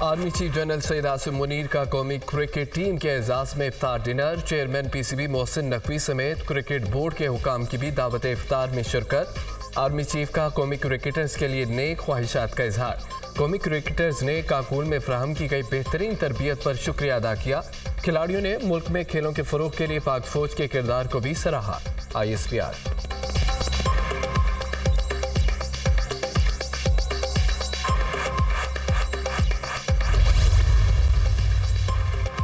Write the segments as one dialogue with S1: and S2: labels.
S1: Army chief general Syed Asim Munir का कौमी cricket team के एजाज में इफ्तार dinner. Chairman PCB Mohsin Naqvi समेत क्रिकेट बोर्ड के हुकाम की भी दावत इफ्तार में शिरकत। आर्मी चीफ का कौमी क्रिकेटर्स के लिए नेक ख्वाहिशात का इजहार। कौमी क्रिकेटर्स ने काकुल में फ्राहम की गई बेहतरीन तरबियत पर शुक्रिया अदा किया। खिलाड़ियों ने मुल्क में खेलों के फरोग के लिए पाक फौज के किरदार को भी सराहा। ISPR।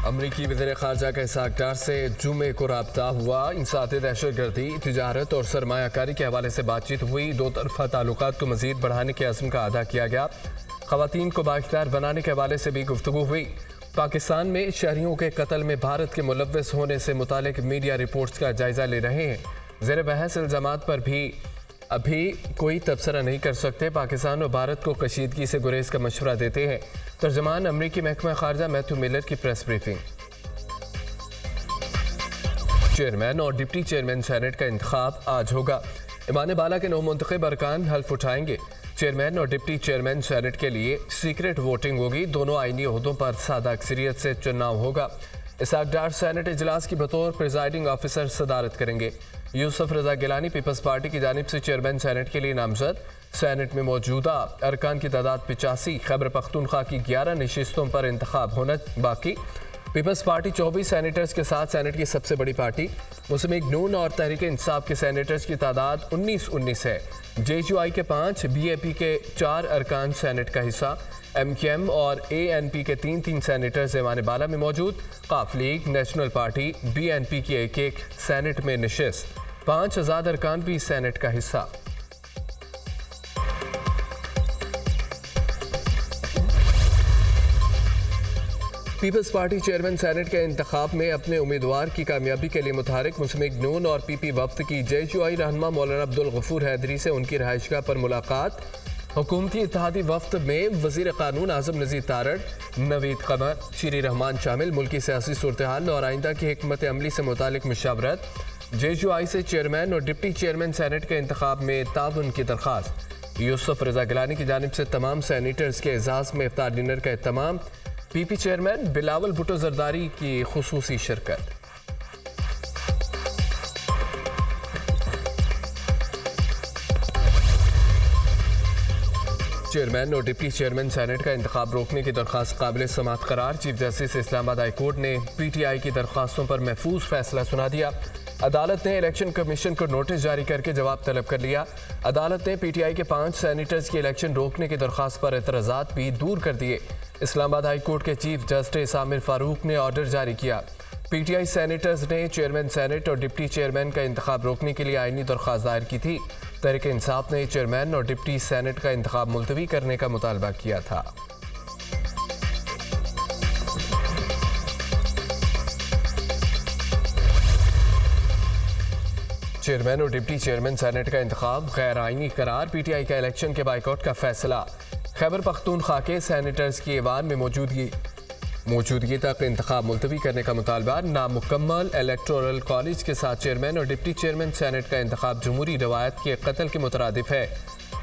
S1: अमरीकी वज़ीर ख़ारजा का इसहाक़ डार से जुमे को राब्ता हुआ। इंसाती दहशतगर्दी, तिजारत और सरमायाकारी के हवाले से बातचीत हुई। दो तरफ़ा ताल्लुकात को मज़ीद बढ़ाने के अज़्म का अदा किया गया। ख़वातीन को बाइख्तियार बनाने के हवाले से भी गुफ्तगू हुई। पाकिस्तान में शहरियों के कत्ल में भारत के मुलव्वस होने से मुतालिक मीडिया रिपोर्ट्स का जायज़ा ले रहे हैं। ज़ेर बहस इल्ज़ामात पर भी अभी कोई तबसरा नहीं कर सकते। पाकिस्तान और भारत को कशीदगी से गुरेज का मशवरा देते हैं। तर्जमान अमरीकी महकमा खारजा मैथ्यू मिलर की प्रेस ब्रीफिंग। चेयरमैन और डिप्टी चेयरमैन सेनेट का इंतखाब आज होगा। ईमान बाला के 9 मुंतखब अरकान हल्फ उठाएंगे। चेयरमैन और डिप्टी चेयरमैन सेनेट के लिए सीक्रेट वोटिंग होगी। दोनों आईनी ओहदों पर सादा अक्सरियत से चुनाव होगा। इसहाक़ डार सेनेट इजलास की बतौर प्रिजाइडिंग ऑफिसर सदारत करेंगे। यूसुफ रजा गिलानी पीपल्स पार्टी की जानिब से चेयरमैन सेनेट के लिए नामजद। सेनेट में मौजूदा अरकान की तादाद 85। खैबर पख्तूनख्वा की 11 नशिस्तों पर इंतखाब होना बाकी। पीपल्स पार्टी 24 सेनेटर्स के साथ सेनेट की सबसे बड़ी पार्टी। मुस्लिम लीग नून और तहरीक इंसाफ के सेनेटर्स की तादाद 19 है। JUI के 5, BAP के 4 अरकान सेनेट का हिस्सा। MKM और ANP के 3 सेनेटर्स ईमान बाला में मौजूद। काफ लीग, नेशनल पार्टी, BNP की एक सेनेट में नशिस्त। 5 आज़ाद अरकान भी सेनेट का हिस्सा। पीपल्स पार्टी चेयरमैन सेनेट के इंतखाब में अपने उम्मीदवार की कामयाबी के लिए मुतहरिक मुस्लिम लीग नून और PP वफ्द की JUI रहनुमा मौलाना अब्दुल गफूर हैदरी से उनकी रहायशगाह पर मुलाकात। हुकूमती इत्तेहादी वफ्द में वज़ीर क़ानून आज़म नज़ीर तारड़, नवीद क़मर, शीरी रहमान शामिल। मुल्की सियासी सूरत-ए-हाल और आइंदा की हिकमत अमली से मुतालिक मशावरत। JUI से चेयरमैन और डिप्टी चेयरमैन सेनेट के इंतखाब में ताउन की दरख्वास्त। यूसुफ रजा गिलानी की जानिब से तमाम सेनेटर्स के एजाज में इफ्तार डिनर का एहतमाम। PP चेयरमैन बिलावल भुट्टो जरदारी की खुसूसी शिरकत। चेयरमैन और डिप्टी चेयरमैन सेनेट का इंतखाब रोकने की दरख्वास्त काबिल समाअत करार। Chief justice Islamabad high court ने PTI की दरख्वास्तों पर महफूज फैसला सुना दिया। अदालत ने इलेक्शन कमीशन को नोटिस जारी करके जवाब तलब कर लिया। अदालत ने PTI के 5 सेनेटर्स की इलेक्शन रोकने की दरख्वास्त पर एतराज़ात भी दूर कर दिए। इस्लामाबाद हाई कोर्ट के चीफ जस्टिस आमिर फारूक ने ऑर्डर जारी किया। PTI सेनेटर्स ने चेयरमैन सेनेट और डिप्टी चेयरमैन का इंतखाब रोकने के लिए आईनी दरख्वास्त दायर की थी। तहरीक इंसाफ ने चेयरमैन और डिप्टी सेनेट का इंतखाब मुलतवी करने का मुतालबा किया था। चेयरमैन और डिप्टी चेयरमैन सेनेट का इंतखाब गैर आईनी करार। PTI का इलेक्शन के बाइकआउट का फैसला। खैबर पख्तूनख्वा के सेनेटर्स की ऐवान में मौजूदगी तक इंतखाब मुलतवी करने का मुतालबा। नामुकम्मल इलेक्टोरल कॉलेज के साथ चेयरमैन और डिप्टी चेयरमैन सेनेट का इंतखाब जमहूरी रवायत के कत्ल के मुतरादिफ है।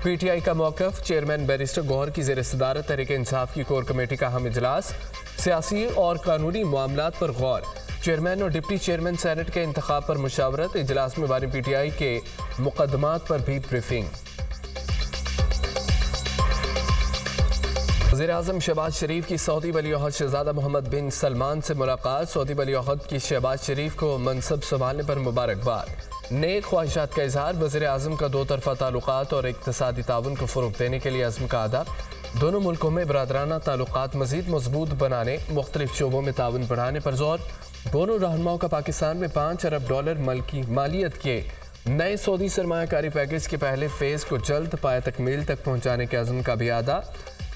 S1: PTI का मौक़िफ़। चेयरमैन बैरिस्टर गौहर की ज़ेर सदारत तहरीक इंसाफ की कोर कमेटी का अहम इजलास। सियासी और कानूनी मामलात पर गौर। चेयरमैन और डिप्टी चेयरमैन सेनेट के इंतखाब पर मुशावरत। इजलास में बानी PTI के मुकदमात पर भी ब्रीफिंग। वज़ीर-ए-आज़म शहबाज शरीफ की सऊदी वली-ए-अहद शहज़ादा मोहम्मद बिन सलमान से मुलाकात। सऊदी वली-ए-अहद की शहबाज शरीफ को मनसब संभालने पर मुबारकबाद। नेक ख्वाहिशात का इजहार। वज़ीर-ए-आज़म का दो तरफ़ा ताल्लुकात और इक़्तिसादी ताउन को फ़रोग़ देने के लिए अज़्म का अदा। दोनों मुल्कों में बरादराना ताल्लुकात मज़ीद मजबूत बनाने, मुख्तलिफ शोबों में ताउन बढ़ाने पर जोर। दोनों रहनुमाओं का पाकिस्तान में $5 अरब मालियत के नए सऊदी सरमायाकारी पैकेज के पहले फ़ेज़ को जल्द पाया तकमील तक पहुँचाने के अज़्म का भी अदा।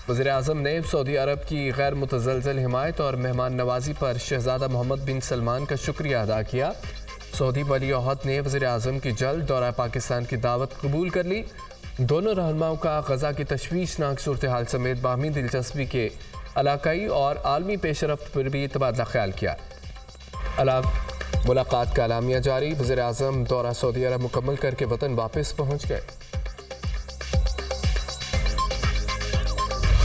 S1: वज़ीर-ए-आज़म ने सऊदी अरब की गैर मुतज़लज़ल हिमायत और मेहमान नवाजी पर शहज़ादा मोहम्मद बिन सलमान का शुक्रिया अदा किया। सऊदी वली-ए-अहद ने वज़ीर-ए-आज़म की जल्द दौरा पाकिस्तान की दावत कबूल कर ली। दोनों रहनुमाओं का गज़ा की तशवीशनाक सूरत हाल समेत बाहमी दिलचस्पी के इलाकाई और आलमी पेशरफ्त पर भी तबादला ख्याल किया। मुलाकात का अलामिया जारी। वज़ीर-ए-आज़म दौरा सऊदी अरब मुकम्मल करके वतन वापस पहुँच गए।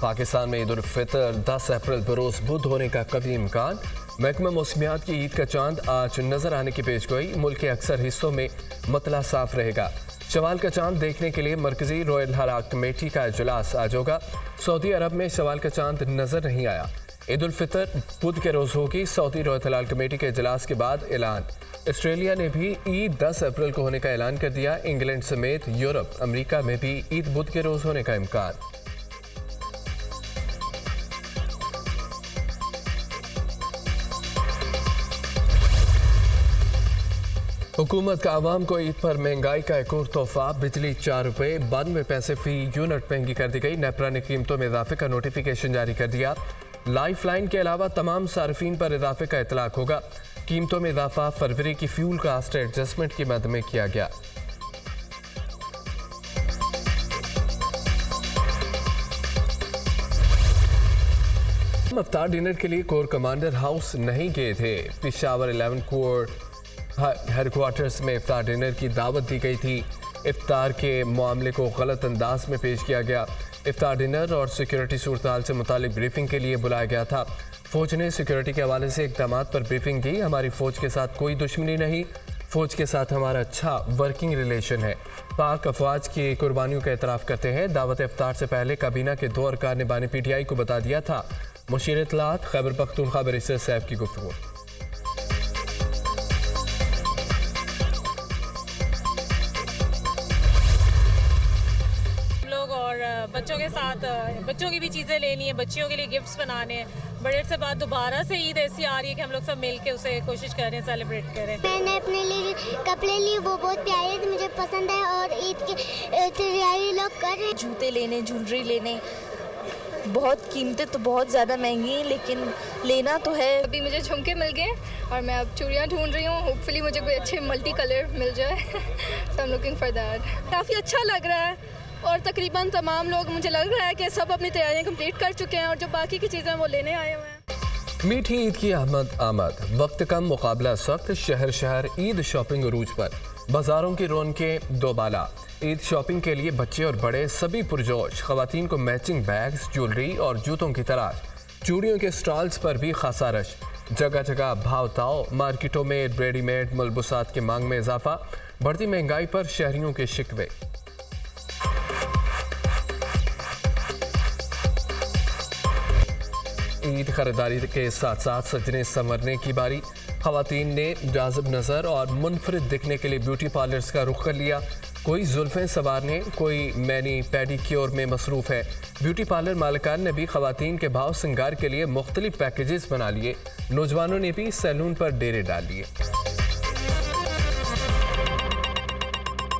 S1: पाकिस्तान में ईद उल फितर 10 अप्रैल बरोज बुध होने का कभी इम्कान। महकमा मौसमियात की ईद का चांद आज नजर आने की पेशगोई। मुल्क के अक्सर हिस्सों में मतला साफ रहेगा। शवाल का चांद देखने के लिए मरकजी रॉयल हलाल कमेटी का इजलास आज होगा। सऊदी अरब में शवाल का चांद नजर नहीं आया। ईद उल फितर बुध के रोज होगी। सऊदी रॉयल हलाल कमेटी के इजलास के बाद ऐलान। ऑस्ट्रेलिया ने भी ईद 10 अप्रैल को होने का ऐलान कर दिया। इंग्लैंड समेत यूरोप, अमेरिका में भी ईद बुध के रोज होने का इम्कान। हुकूमत का आवाम को ईद पर महंगाई का एक और तोहफा। बिजली 4 रुपये 92 पैसे फी यूनिट महंगी कर दी गई। नेपरा ने कीमतों में इजाफे का नोटिफिकेशन जारी कर दिया। लाइफ लाइन के अलावा तमाम सार्फिन पर इजाफे का इतलाक होगा। कीमतों में इजाफा फरवरी की फ्यूल कास्ट एडजस्टमेंट की मद में किया गया। इफ्तार डिनर के लिए कोर कमांडर हाउस नहीं गए थे। पेशावर 11 कोर हेडक्वार्टर्स में इफ्तार डिनर की दावत दी गई थी। इफ्तार के मामले को गलत अंदाज में पेश किया गया। इफ्तार डिनर और सिक्योरिटी सूरत से मुतालिक ब्रीफिंग के लिए बुलाया गया था। फौज ने सिक्योरिटी के हवाले से इक़दाम पर ब्रीफिंग दी। हमारी फौज के साथ कोई दुश्मनी नहीं, फौज के साथ हमारा अच्छा वर्किंग रिलेशन है। पाक अफवाज की कुर्बानियों का एतराफ़ करते हैं। दावत इफ्तार से पहले काबीना के 2 अरकान ने बानी PTI को बता दिया था। मुशीर इत्तलात खैबर पख्तूनख्वा बैरिस्टर सैफ की गुफ्तगू।
S2: बच्चों के साथ बच्चों की भी चीज़ें लेनी है, बच्चियों के लिए गिफ्ट्स बनाने हैं। बड़े से बाद दोबारा से ईद ऐसी आ रही है कि हम लोग सब मिल के उसे कोशिश करें, सेलिब्रेट करें।
S3: मैंने अपने लिए कपड़े लिए, वो बहुत प्यारे थे, मुझे पसंद है और ईद की तैयारी लोग कर रहे हैं।
S4: जूते लेने, ज्वेलरी लेने, बहुत कीमतें तो बहुत ज़्यादा महंगी हैं, लेकिन लेना तो है।
S5: अभी मुझे झुमके मिल गए और मैं अब चूड़ियाँ ढूंढ रही हूँ। होपफुली मुझे कोई अच्छे मल्टी कलर मिल जाए। So I am looking for that. काफ़ी अच्छा लग रहा है और तकरीबन तमाम लोग, मुझे लग रहा है कि सब अपनी तैयारियां कंप्लीट कर चुके हैं और जो बाकी की चीज़ें वो लेने आए हुए हैं।
S1: मीठी ईद की आमद। वक्त कम, मुकाबला सख्त। शहर शहर ईद शॉपिंग अरूज पर। बाजारों की रौनकें दोबाला। ईद शॉपिंग के लिए बच्चे और बड़े सभी पुरजोश। खवातीन को मैचिंग बैग्स, ज्वेलरी और जूतों की तलाश। चूड़ियों के स्टॉल्स पर भी खासा रश। जगह जगह भाव ताव। मार्केटों में रेडीमेड मलबूसात की मांग में इजाफा। बढ़ती महंगाई पर शहरियों के शिकवे। ईद खरीदारी के साथ साथ सजने संवरने की बारी। खवातीन ने जाज़िब नज़र और मुनफरिद दिखने के लिए ब्यूटी पार्लर्स का रुख कर लिया। कोई जुल्फ़ें संवारने, कोई मैनी पेडिक्योर में मसरूफ़ है। ब्यूटी पार्लर मालिकान ने भी खवातीन के भाव सिंगार के लिए मुख्तलिफ पैकेजेस बना लिए। नौजवानों ने भी सैलून पर डेरे डाल लिए।